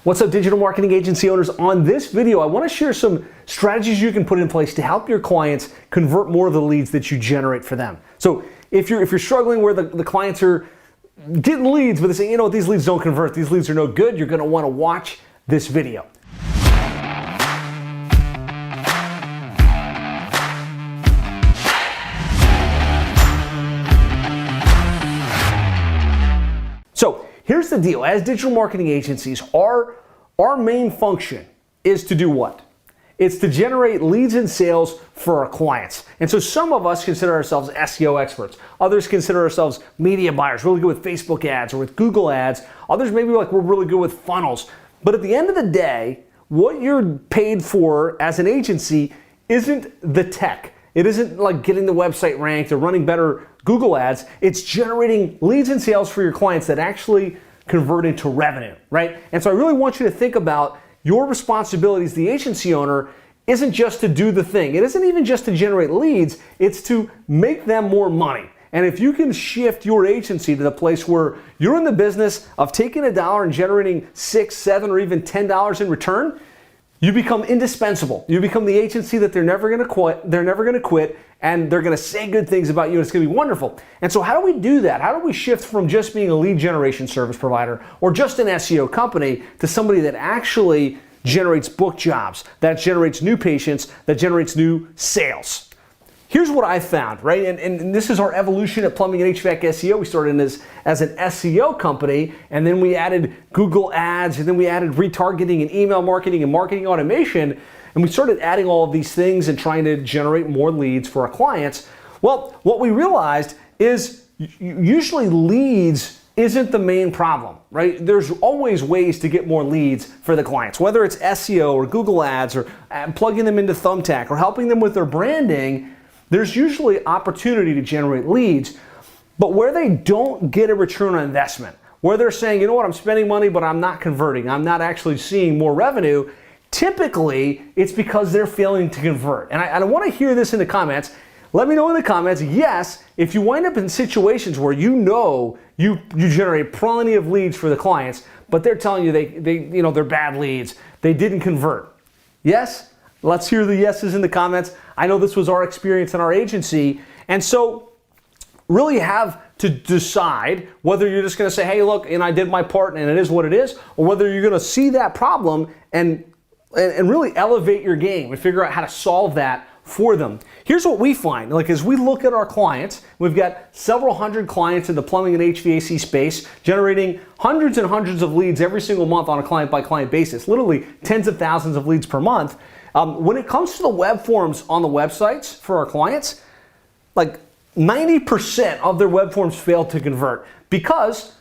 What's up, digital marketing agency owners? On this video, I want to share some strategies you can put in place to help your clients convert more of the leads that you generate for them. So if you're struggling where the clients are getting leads, but they say, you know what, these leads don't convert, these leads are no good, you're going to want to watch this video. So here's the deal. As digital marketing agencies, our main function is to do what? It's to generate leads and sales for our clients. And so some of us consider ourselves SEO experts. Others consider ourselves media buyers, really good with Facebook ads or with Google ads. Others maybe like we're really good with funnels. But at the end of the day, what you're paid for as an agency isn't the tech. It isn't like getting the website ranked or running better Google ads. It's generating leads and sales for your clients that actually convert into revenue, right? And so I really want you to think about your responsibilities as the agency owner isn't just to do the thing. It isn't even just to generate leads. It's to make them more money. And if you can shift your agency to the place where you're in the business of taking $1 and generating $6, $7, or even $10 in return, you become indispensable. You become the agency that they're never gonna quit, and they're gonna say good things about you, and it's gonna be wonderful. And so how do we do that? How do we shift from just being a lead generation service provider or just an SEO company to somebody that actually generates book jobs, that generates new patients, that generates new sales? Here's what I found, right? And this is our evolution at Plumbing and HVAC SEO. We started as an SEO company, and then we added Google ads, and then we added retargeting and email marketing and marketing automation, and we started adding all of these things and trying to generate more leads for our clients. Well, what we realized is usually leads isn't the main problem, right? There's always ways to get more leads for the clients, whether it's SEO or Google ads or plugging them into Thumbtack or helping them with their branding. There's usually opportunity to generate leads, but where they don't get a return on investment, where they're saying, you know what, I'm spending money, but I'm not converting, I'm not actually seeing more revenue, typically it's because they're failing to convert. And I want to hear this in the comments. Let me know in the comments, yes, if you wind up in situations where you know you generate plenty of leads for the clients, but they're telling you they're bad leads, they didn't convert. Yes? Let's hear the yeses in the comments. I know this was our experience in our agency. And so really have to decide whether you're just going to say, hey, look, and I did my part and it is what it is, or whether you're going to see that problem and really elevate your game and figure out how to solve that for them. Here's what we find. Like, as we look at our clients, we've got several hundred clients in the plumbing and HVAC space, generating hundreds and hundreds of leads every single month on a client-by-client basis, literally tens of thousands of leads per month. When it comes to the web forms on the websites for our clients, like 90% of their web forms fail to convert because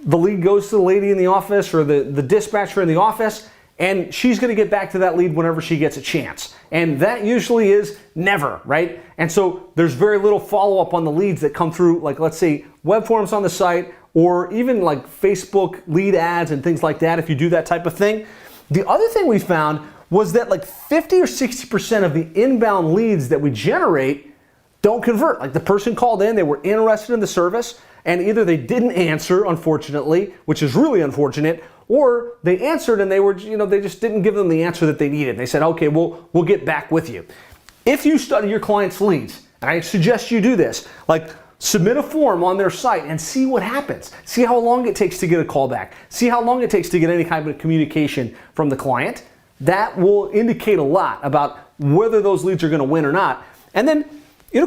the lead goes to the lady in the office or the dispatcher in the office, and she's going to get back to that lead whenever she gets a chance. And that usually is never, right? And so there's very little follow-up on the leads that come through, like, let's say, web forms on the site or even like Facebook lead ads and things like that if you do that type of thing. The other thing we found was that like 50 or 60% of the inbound leads that we generate don't convert. Like, the person called in, they were interested in the service, and either they didn't answer, unfortunately, which is really unfortunate, or they answered and they just didn't give them the answer that they needed. They said, okay, we'll get back with you. If you study your clients' leads, and I suggest you do this, like, submit a form on their site and see what happens. See how long it takes to get a call back. See how long it takes to get any kind of communication from the client. That will indicate a lot about whether those leads are going to win or not. And then,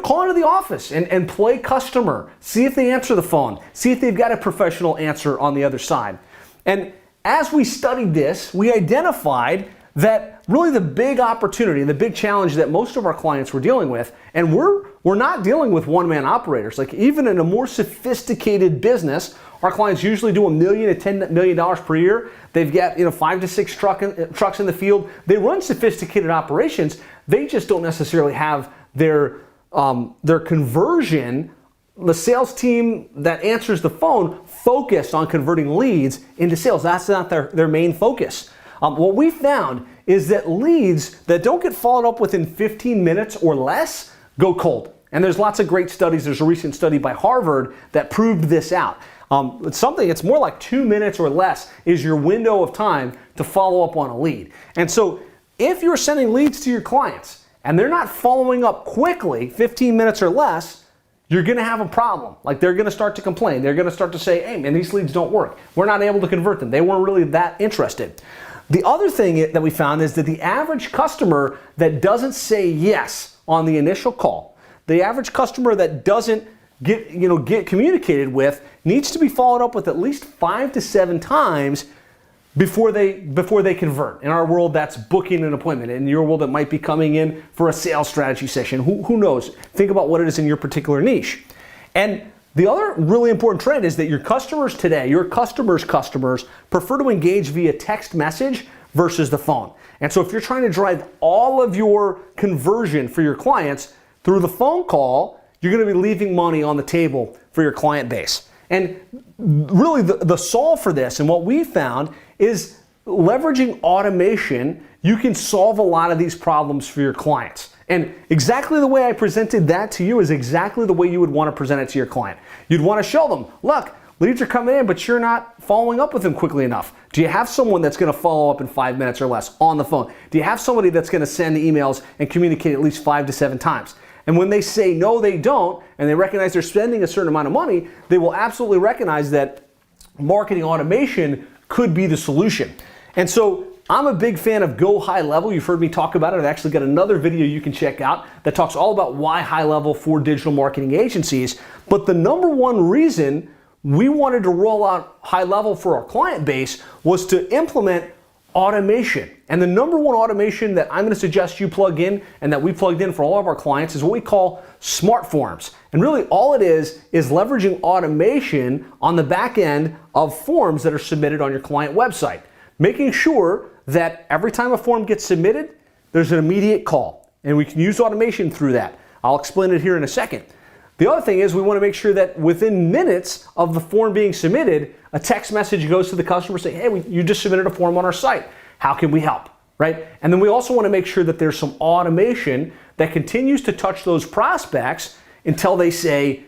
call into the office and play customer. See if they answer the phone. See if they've got a professional answer on the other side. And as we studied this, we identified that really the big opportunity, the big challenge that most of our clients were dealing with, and we're not dealing with one-man operators. Like, even in a more sophisticated business, our clients usually do $1 million to $10 million per year. They've got 5 to 6 trucks in the field. They run sophisticated operations. They just don't necessarily have their conversion, the sales team that answers the phone, focused on converting leads into sales. That's not their main focus. What we found is that leads that don't get followed up within 15 minutes or less go cold. And there's lots of great studies. There's a recent study by Harvard that proved this out. It's more like 2 minutes or less is your window of time to follow up on a lead. And so if you're sending leads to your clients and they're not following up quickly, 15 minutes or less, you're going to have a problem. Like, they're going to start to complain. They're going to start to say, hey, man, these leads don't work. We're not able to convert them. They weren't really that interested. The other thing that we found is that the average customer that doesn't say yes on the initial call, the average customer that doesn't get communicated with, needs to be followed up with at least 5 to 7 times before they convert. In our world, that's booking an appointment. In your world, it might be coming in for a sales strategy session. Who knows? Think about what it is in your particular niche. And the other really important trend is that your customers today, your customers' customers, prefer to engage via text message versus the phone. And so if you're trying to drive all of your conversion for your clients through the phone call, you're going to be leaving money on the table for your client base. And really the solve for this, and what we found, is leveraging automation. You can solve a lot of these problems for your clients. And exactly the way I presented that to you is exactly the way you would want to present it to your client. You'd want to show them, look, leads are coming in, but you're not following up with them quickly enough. Do you have someone that's going to follow up in 5 minutes or less on the phone? Do you have somebody that's going to send emails and communicate at least 5 to 7 times? And when they say no, they don't, and they recognize they're spending a certain amount of money, they will absolutely recognize that marketing automation could be the solution. And so I'm a big fan of Go High Level. You've heard me talk about it. I've actually got another video you can check out that talks all about why high level for digital marketing agencies. But the number one reason we wanted to roll out high level for our client base was to implement automation. And the number one automation that I'm going to suggest you plug in, and that we plugged in for all of our clients, is what we call smart forms. And really all it is leveraging automation on the back end of forms that are submitted on your client website, making sure that every time a form gets submitted, there's an immediate call. And we can use automation through that. I'll explain it here in a second. The other thing is we want to make sure that within minutes of the form being submitted, a text message goes to the customer saying, hey, you just submitted a form on our site. How can we help? Right? And then we also want to make sure that there's some automation that continues to touch those prospects until they say,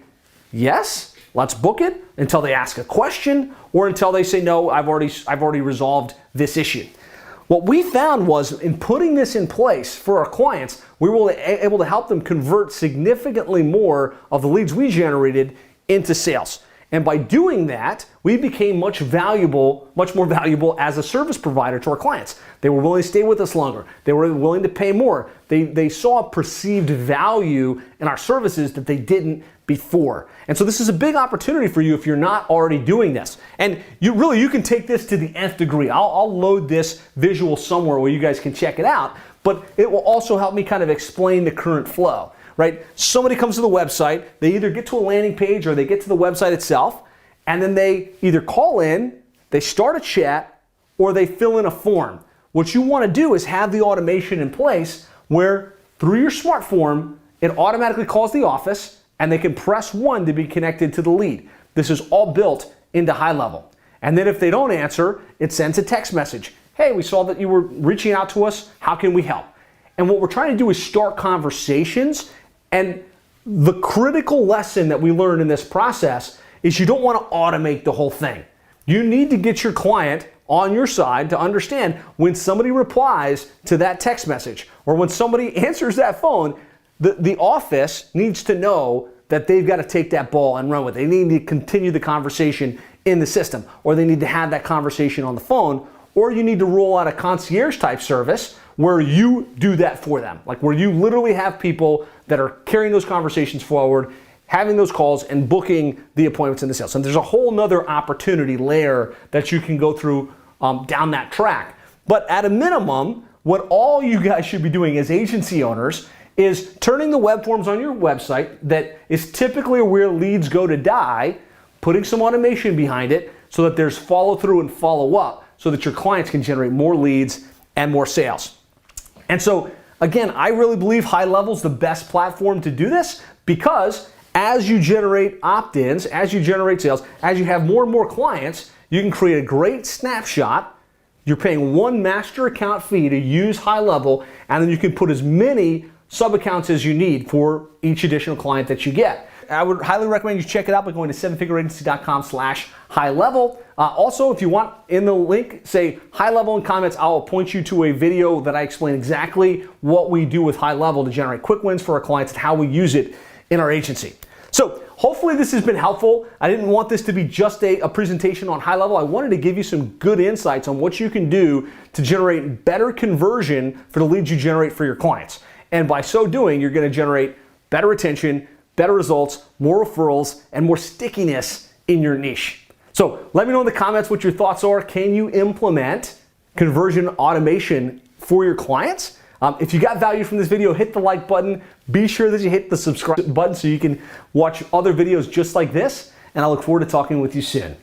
yes, let's book it, until they ask a question, or until they say, no, I've already resolved this issue. What we found was, in putting this in place for our clients, we were able to help them convert significantly more of the leads we generated into sales. And by doing that, we became much more valuable as a service provider to our clients. They were willing to stay with us longer. They were willing to pay more. They saw perceived value in our services that they didn't before. And so this is a big opportunity for you if you're not already doing this. And you can take this to the nth degree. I'll load this visual somewhere where you guys can check it out, but it will also help me kind of explain the current flow. Right? Somebody comes to the website, they either get to a landing page or they get to the website itself, and then they either call in, they start a chat, or they fill in a form. What you want to do is have the automation in place where through your smart form, it automatically calls the office and they can press 1 to be connected to the lead. This is all built into high level. And then if they don't answer, it sends a text message. Hey, we saw that you were reaching out to us. How can we help? And what we're trying to do is start conversations. And the critical lesson that we learned in this process is you don't want to automate the whole thing. You need to get your client on your side to understand when somebody replies to that text message or when somebody answers that phone, the office needs to know that they've got to take that ball and run with it. They need to continue the conversation in the system, or they need to have that conversation on the phone, or you need to roll out a concierge type service where you do that for them, like where you literally have people that are carrying those conversations forward, having those calls, and booking the appointments in the sales. And there's a whole nother opportunity layer that you can go through down that track. But at a minimum, what all you guys should be doing as agency owners is turning the web forms on your website that is typically where leads go to die, putting some automation behind it so that there's follow through and follow up so that your clients can generate more leads and more sales. And so, again, I really believe high level is the best platform to do this, because as you generate opt-ins, as you generate sales, as you have more and more clients, you can create a great snapshot. You're paying one master account fee to use high level, and then you can put as many sub-accounts as you need for each additional client that you get. I would highly recommend you check it out by going to sevenfigureagency.com/high-level. Also, if you want, in the link, say high-level in comments, I'll point you to a video that I explain exactly what we do with high-level to generate quick wins for our clients and how we use it in our agency. So hopefully this has been helpful. I didn't want this to be just a presentation on high level. I wanted to give you some good insights on what you can do to generate better conversion for the leads you generate for your clients. And by so doing, you're going to generate better retention, better results, more referrals, and more stickiness in your niche. So let me know in the comments what your thoughts are. Can you implement conversion automation for your clients? If you got value from this video, hit the like button. Be sure that you hit the subscribe button so you can watch other videos just like this. And I look forward to talking with you soon.